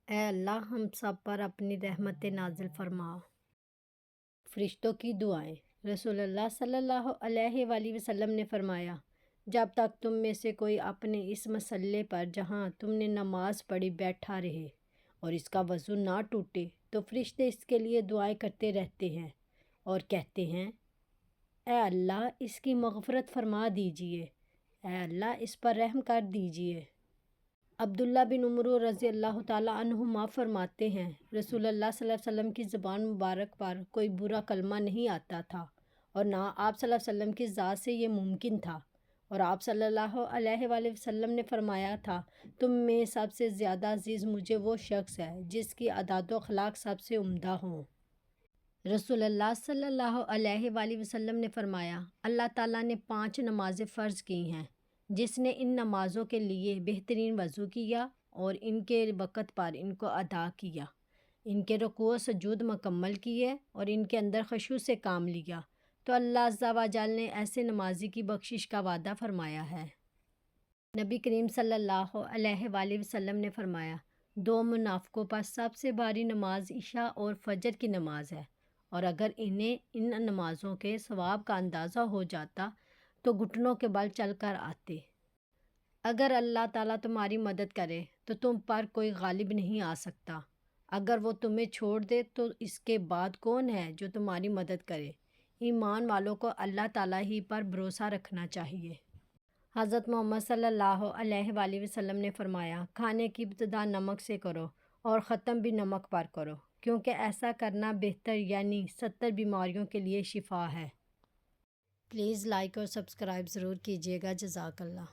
اے اللہ ہم سب پر اپنی رحمت نازل فرما۔ فرشتوں کی دعائیں۔ رسول اللہ صلی اللہ علیہ وآلہ وسلم نے فرمایا، جب تک تم میں سے کوئی اپنے اس مسئلے پر جہاں تم نے نماز پڑھی بیٹھا رہے اور اس کا وضو نہ ٹوٹے تو فرشتے اس کے لیے دعائیں کرتے رہتے ہیں اور کہتے ہیں، اے اللہ اس کی مغفرت فرما دیجئے، اے اللہ اس پر رحم کر دیجئے۔ عبداللہ بن عمر رضی اللہ تعالیٰ عنہما فرماتے ہیں، رسول اللہ صلی اللہ علیہ وسلم کی زبان مبارک پر کوئی برا کلمہ نہیں آتا تھا اور نہ آپ صلی اللہ علیہ وسلم کی ذات سے یہ ممکن تھا، اور آپ صلی اللہ علیہ وآلہ وسلم نے فرمایا تھا، تم میں سب سے زیادہ عزیز مجھے وہ شخص ہے جس کی عادات و اخلاق سب سے عمدہ ہوں۔ رسول اللہ صلی اللہ علیہ وآلہ وسلم نے فرمایا، اللہ تعالیٰ نے 5 نمازیں فرض کی ہیں، جس نے ان نمازوں کے لیے بہترین وضو کیا اور ان کے وقت پر ان کو ادا کیا، ان کے رکوع و سجود مکمل کیے اور ان کے اندر خشوع سے کام لیا، تو اللہ عز و جل نے ایسے نمازی کی بخشش کا وعدہ فرمایا ہے۔ نبی کریم صلی اللہ علیہ وآلہ وسلم نے فرمایا، 2 منافقوں پر سب سے بھاری نماز عشاء اور فجر کی نماز ہے، اور اگر انہیں ان نمازوں کے ثواب کا اندازہ ہو جاتا تو گھٹنوں کے بل چل کر آتے۔ اگر اللہ تعالیٰ تمہاری مدد کرے تو تم پر کوئی غالب نہیں آ سکتا، اگر وہ تمہیں چھوڑ دے تو اس کے بعد کون ہے جو تمہاری مدد کرے؟ ایمان والوں کو اللہ تعالیٰ ہی پر بھروسہ رکھنا چاہیے۔ حضرت محمد صلی اللہ علیہ وآلہ وسلم نے فرمایا، کھانے کی ابتدا نمک سے کرو اور ختم بھی نمک پر کرو، کیونکہ ایسا کرنا بہتر یعنی 70 بیماریوں کے لیے شفا ہے۔ پلیز لائک اور سبسکرائب ضرور کیجیے گا۔ جزاک اللہ۔